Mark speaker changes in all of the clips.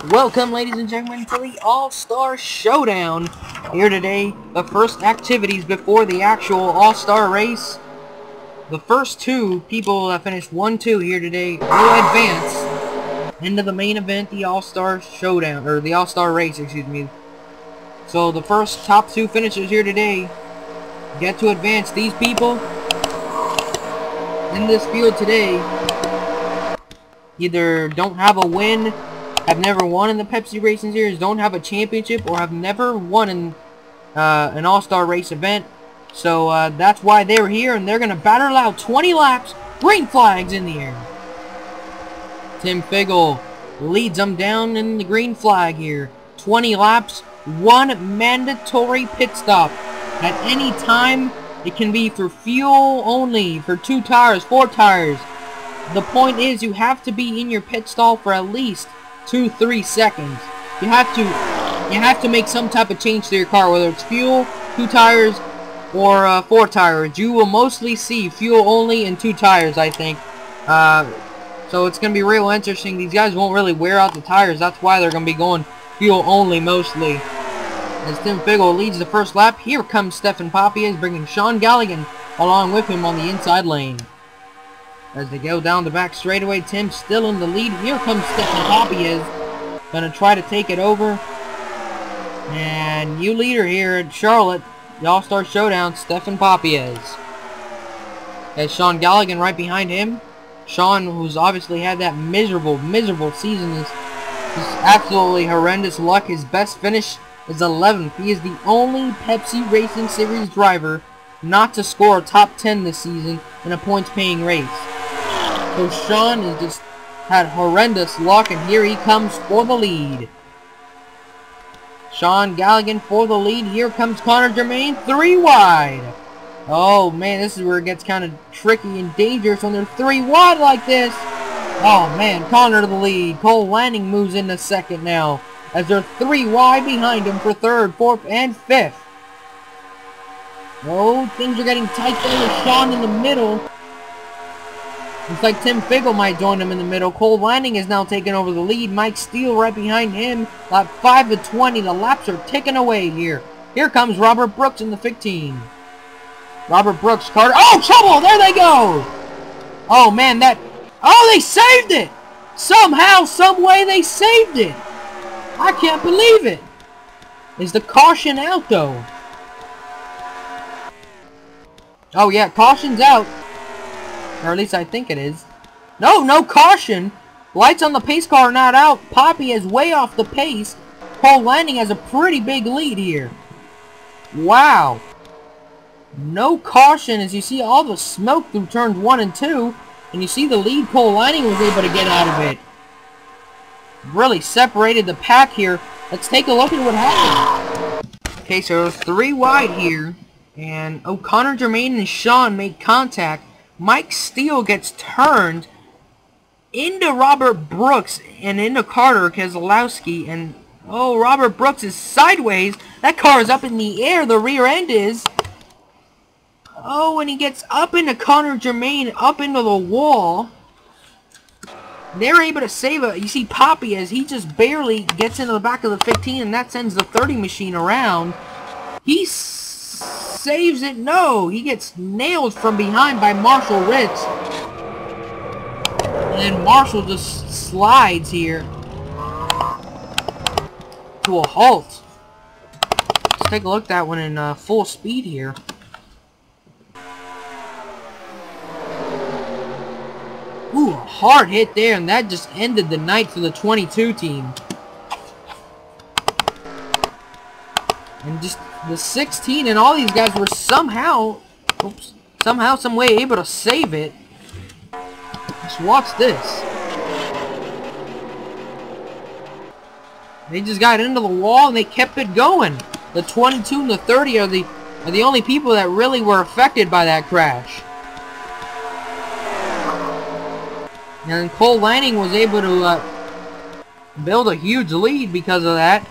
Speaker 1: Welcome, ladies and gentlemen, to the All-Star Showdown. Here today, the first activities before the actual All-Star race. The first two people that finished 1-2 here today will advance into the main event, the All-Star Showdown, or the All-Star race, excuse me. So the first top two finishers here today get to advance. These people in this field today either don't have a win, have never won in the Pepsi Racing Series, don't have a championship, or have never won in an All-Star race event. So that's why they're here, and they're going to battle out 20 laps, green flags in the air. Tim Figgle leads them down in the green flag here. 20 laps, one mandatory pit stop. At any time, it can be for fuel only, for 2 tires, 4 tires. The point is, you have to be in your pit stall for at least 2-3 seconds. You have to make some type of change to your car, whether it's fuel, 2 tires, or 4 tires. You will mostly see fuel only and 2 tires, I think. So it's going to be real interesting. These guys won't really wear out the tires. That's why they're going to be going fuel only mostly. As Tim Figgle leads the first lap, here comes Stefan Papias, bringing Sean Galligan along with him on the inside lane. As they go down the back straightaway, Tim still in the lead. Here comes Stefan Papias, gonna try to take it over. And new leader here at Charlotte, the All-Star Showdown, Stefan Papias. As Sean Galligan right behind him. Sean, who's obviously had that miserable season, is absolutely horrendous luck. His best finish is 11th. He is the only Pepsi Racing Series driver not to score a top 10 this season in a points-paying race. So Sean has just had horrendous luck, and here he comes for the lead. Sean Galligan for the lead. Here comes Connor Germain, 3 wide. Oh man, this is where it gets kind of tricky and dangerous when they're 3 wide like this. Oh man, Connor to the lead. Cole Lanning moves into second now, as they're 3 wide behind him for 3rd, 4th, and 5th. Oh, things are getting tight there with Sean in the middle. Looks like Tim Figgle might join him in the middle. Cole Lanning is now taking over the lead. Mike Steele right behind him. Lap 5 to 20. The laps are ticking away here. Here comes Robert Brooks in the 15. Robert Brooks, Carter. Oh, trouble! There they go! Oh, man, that... Oh, they saved it! Somehow, some way, they saved it! I can't believe it! Is the caution out, though? Oh, yeah, caution's out. Or at least I think it is. No caution! Lights on the pace car are not out. Poppy is way off the pace. Cole Lanning has a pretty big lead here. Wow. No caution, as you see all the smoke through turns 1 and 2. And you see the lead Cole Lanning was able to get out of it. Really separated the pack here. Let's take a look at what happened. Okay, so 3 wide here. And O'Connor Germain and Sean make contact. Mike Steele gets turned into Robert Brooks and into Carter Keselowski. And, oh, Robert Brooks is sideways. That car is up in the air. The rear end is. Oh, and he gets up into Connor Germain, up into the wall. They're able to save it. You see Poppy as he just barely gets into the back of the 15, and that sends the 30 machine around. He saves it. No, he gets nailed from behind by Marshall Ritz. And then Marshall just slides here to a halt. Let's take a look at that one in full speed here. Ooh, a hard hit there, and that just ended the night for the 22 team. And just the 16 and all these guys were somehow, some way able to save it. Just watch this. They just got into the wall and they kept it going. The 22 and the 30 are the only people that really were affected by that crash. And Cole Lanning was able to build a huge lead because of that.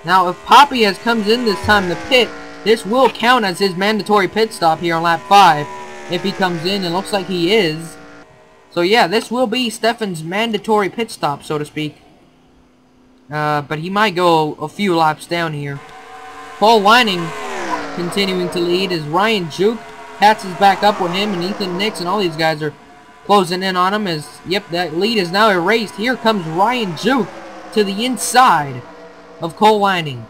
Speaker 1: Now, if Papias comes in this time to pit, this will count as his mandatory pit stop here on lap 5. If he comes in, and looks like he is. So yeah, this will be Stefan's mandatory pit stop, so to speak. But he might go a few laps down here. Paul Whining continuing to lead as Ryan Juke catches back up with him, and Ethan Nix and all these guys are closing in on him as, yep, that lead is now erased. Here comes Ryan Juke to the inside of Cole Whining.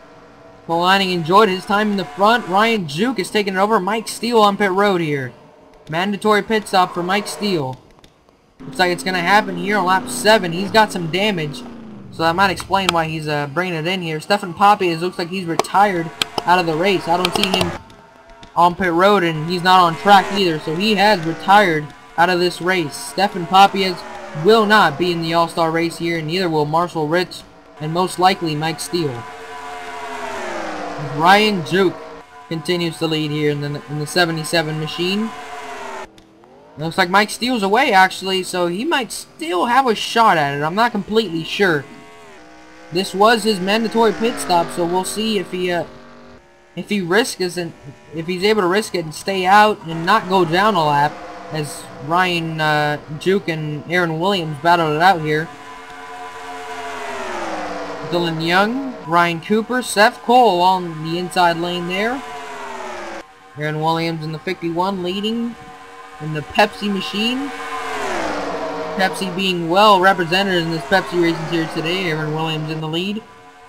Speaker 1: Cole Whining enjoyed his time in the front. Ryan Juke is taking it over. Mike Steele on pit road here. Mandatory pit stop for Mike Steele. Looks like it's going to happen here on lap 7. He's got some damage, so that might explain why he's bringing it in here. Stefan Poppy, it looks like he's retired out of the race. I don't see him on pit road, and he's not on track either, so he has retired out of this race. Stefan Papias will not be in the All-Star race here, and neither will Marshall Rich, and most likely Mike Steele. Ryan Juke continues to lead here in the 77 machine. Looks like Mike Steele's away, actually, so he might still have a shot at it. I'm not completely sure. This was his mandatory pit stop, so we'll see if he risks it, if he's able to risk it and stay out and not go down a lap, as Ryan Juke and Aaron Williams battled it out here. Dylan Young, Ryan Cooper, Seth Cole along the inside lane there. Aaron Williams in the 51 leading in the Pepsi machine. Pepsi being well represented in this Pepsi Racing Series today. Aaron Williams in the lead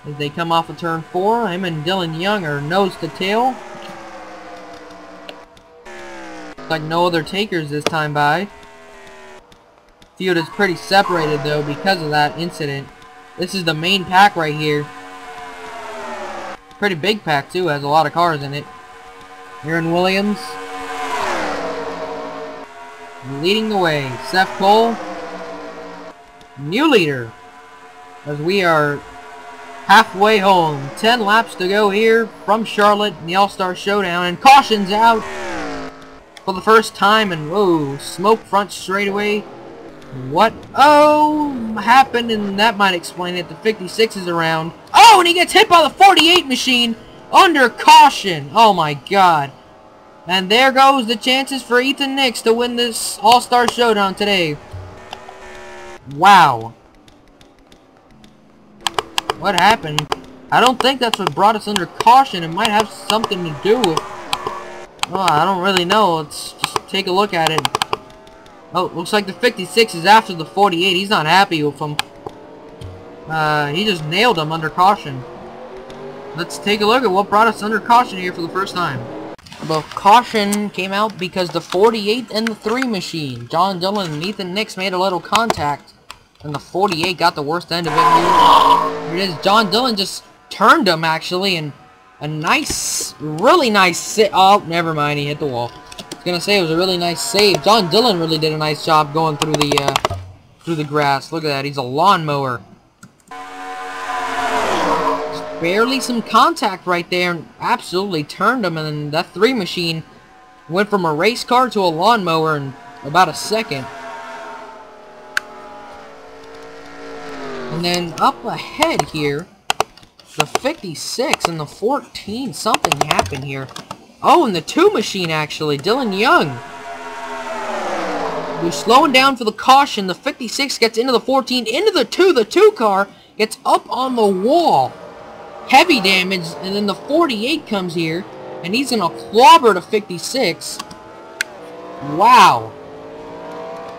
Speaker 1: as they come off of turn 4. Him and Dylan Young are nose to tail. Looks like no other takers this time by. Field is pretty separated though because of that incident. This is the main pack right here. Pretty big pack too, has a lot of cars in it. Aaron Williams leading the way. Seth Cole, new leader, as we are halfway home. 10 laps to go here from Charlotte in the All-Star Showdown, and caution's out for the first time, and whoa, smoke front straightaway. What happened? And that might explain it. The 56 is around. Oh, and he gets hit by the 48 machine under caution. Oh my god. And there goes the chances for Ethan Nix to win this All-Star Showdown today. Wow. What happened? I don't think that's what brought us under caution. It might have something to do with... oh, I don't really know. Let's just take a look at it. Oh, looks like the 56 is after the 48. He's not happy with him. He just nailed him under caution. Let's take a look at what brought us under caution here for the first time. The caution came out because the 48 and the 3 machine, John Dillon and Ethan Nix, made a little contact, and the 48 got the worst end of it here. Here it is. John Dillon just turned him, actually, and a nice, really nice oh, never mind, he hit the wall. I was gonna say it was a really nice save. John Dillon really did a nice job going through the grass. Look at that, he's a lawnmower. Barely some contact right there, and absolutely turned him, and then that 3 machine went from a race car to a lawnmower in about a second. And then up ahead here, the 56 and the 14, something happened here. Oh, and the 2 machine actually, Dylan Young. We're slowing down for the caution. The 56 gets into the 14, into the 2. The 2 car gets up on the wall. Heavy damage, and then the 48 comes here, and he's gonna clobber the 56. Wow.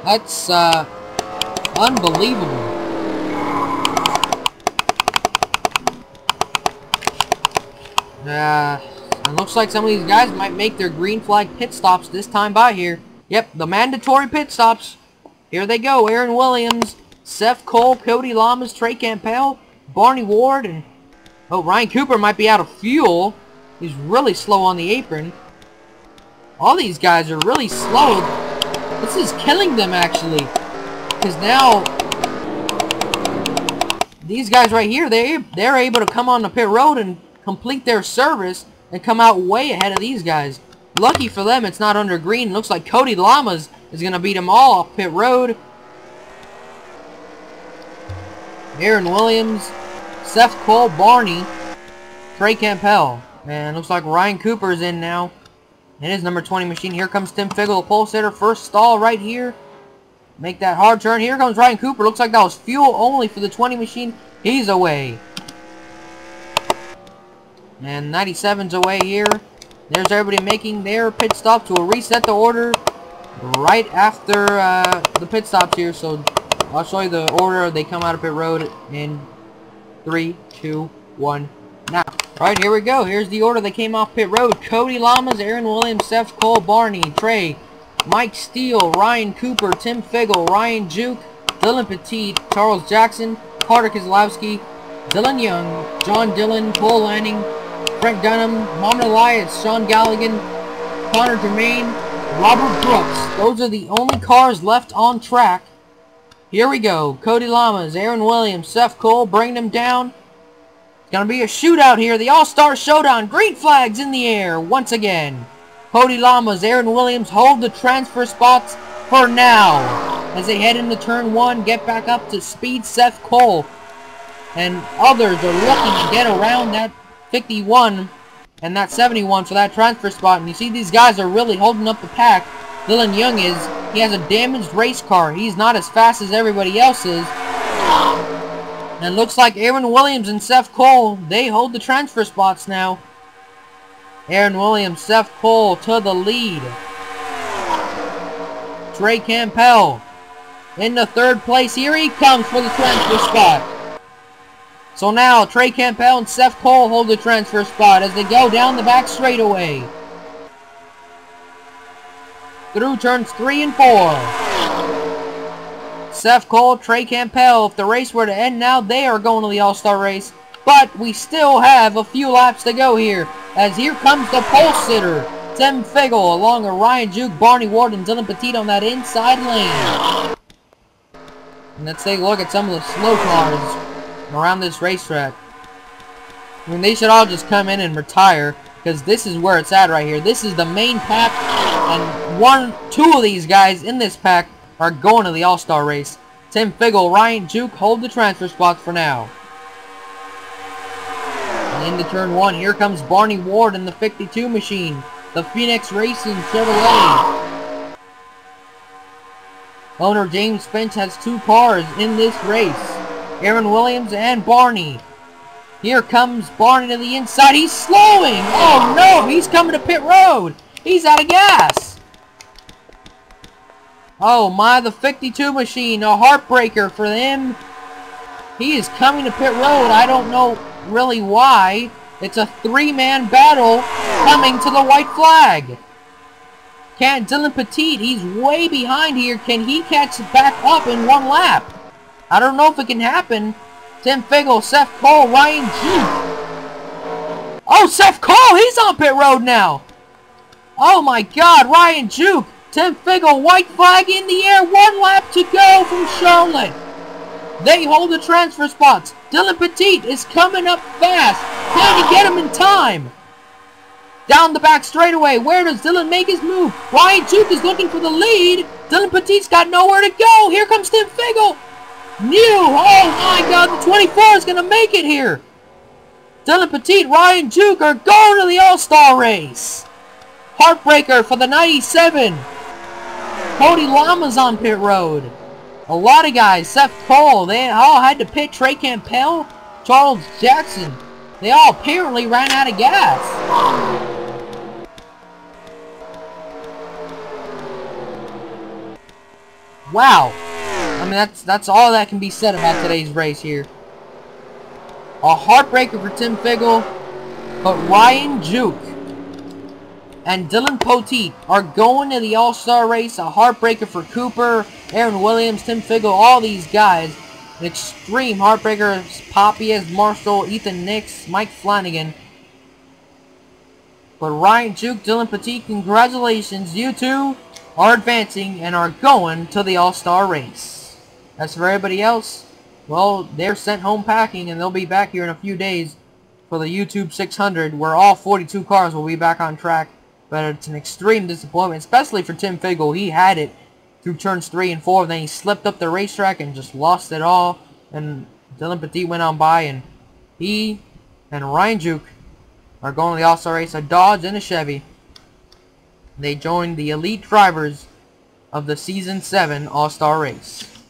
Speaker 1: That's, unbelievable. It looks like some of these guys might make their green flag pit stops this time by here. Yep, the mandatory pit stops. Here they go. Aaron Williams, Seth Cole, Cody Lamas, Trey Campbell, Barney Ward, and... oh, Ryan Cooper might be out of fuel. He's really slow on the apron. All these guys are really slow. This is killing them, actually. Because now... these guys right here, they're able to come on the pit road and complete their service and come out way ahead of these guys. Lucky for them, it's not under green. Looks like Cody Lamas is going to beat them all off pit road. Aaron Williams, Seth Cole, Barney, Trey Campbell. And looks like Ryan Cooper is in now. It is number 20 machine. Here comes Tim Figgle, the pole sitter. First stall right here. make that hard turn. Here comes Ryan Cooper. Looks like that was fuel only for the 20 machine. He's away. And 97's away here. There's everybody making their pit stop to reset the order right after the pit stops here. So I'll show you the order they come out of pit road in 3, 2, 1, now. Alright, here we go. Here's the order they came off pit road. Cody Lamas, Aaron Williams, Seth Cole, Barney, Trey, Mike Steele, Ryan Cooper, Tim Figgle, Ryan Juke, Dylan Petit, Charles Jackson, Carter Keselowski, Dylan Young, John Dillon, Cole Lanning, Frank Dunham, Mohamed Elias, Sean Galligan, Connor Germain, Robert Brooks. Those are the only cars left on track. Here we go. Cody Lamas, Aaron Williams, Seth Cole, bring them down. It's going to be a shootout here. The All-Star Showdown. Green flags in the air once again. Cody Lamas, Aaron Williams hold the transfer spots for now. As they head into turn 1, get back up to speed. Seth Cole and others are looking to get around that 51 and that 71 for that transfer spot. And you see these guys are really holding up the pack. Dylan Young is. He has a damaged race car. He's not as fast as everybody else is. And looks like Aaron Williams and Seth Cole, they hold the transfer spots now. Aaron Williams, Seth Cole to the lead. Trey Campbell in the 3rd place. Here he comes for the transfer spot. So now Trey Campbell and Seth Cole hold the transfer spot as they go down the back straightaway. Through turns 3 and 4. Seth Cole, Trey Campbell, if the race were to end now, they are going to the All-Star race. But we still have a few laps to go here, as here comes the pole sitter, Tim Figgle, along with Ryan Juke, Barney Ward, and Dylan Petit on that inside lane. And let's take a look at some of the slow cars around this racetrack. I mean, they should all just come in and retire, because this is where it's at right here. This is the main pack, and 2 of these guys in this pack are going to the All-Star race. Tim Figgle, Ryan Juke hold the transfer spots for now. And into turn 1, here comes Barney Ward in the 52 machine, the Phoenix Racing Chevrolet. Owner James Finch has 2 cars in this race, Aaron Williams and Barney. Here comes Barney to the inside. He's slowing. Oh no, he's coming to pit road. He's out of gas. Oh my, the 52 machine, a heartbreaker for them. He is coming to pit road. I don't know really why. It's a 3-man battle coming to the white flag. Can Dylan Petit, he's way behind here. Can he catch back up in 1 lap? I don't know if it can happen. Tim Figgle, Seth Cole, Ryan Juke. Oh, Seth Cole, he's on pit road now. Oh my God, Ryan Juke. Tim Figgle, white flag in the air, 1 lap to go from Charlotte. They hold the transfer spots. Dylan Petit is coming up fast. Can he get him in time? Down the back straightaway, where does Dylan make his move? Ryan Juke is looking for the lead. Dylan Petit's got nowhere to go. Here comes Tim Figgle. Oh my God, the 24 is going to make it here. Dylan Petit, Ryan Juke are going to the All-Star race. Heartbreaker for the 97. Cody Lamas on pit road. A lot of guys. Seth Cole, they all had to pit. Trey Campbell, Charles Jackson. They all apparently ran out of gas. Wow. I mean, that's all that can be said about today's race here. A heartbreaker for Tim Figgle, but Ryan Juke and Dylan Petit are going to the All-Star race. A heartbreaker for Cooper, Aaron Williams, Tim Figgle, all these guys. An extreme heartbreaker, Papias, Marshall, Ethan Nix, Mike Flanagan. But Ryan Juke, Dylan Petit, congratulations. You two are advancing and are going to the All-Star race. As for everybody else, well, they're sent home packing and they'll be back here in a few days for the YouTube 600, where all 42 cars will be back on track. But it's an extreme disappointment, especially for Tim Figgle. He had it through turns 3 and 4, then he slipped up the racetrack and just lost it all. And Dylan Petit went on by, and he and Ryan Juke are going to the All-Star race, a Dodge and a Chevy. They joined the elite drivers of the Season 7 All-Star Race.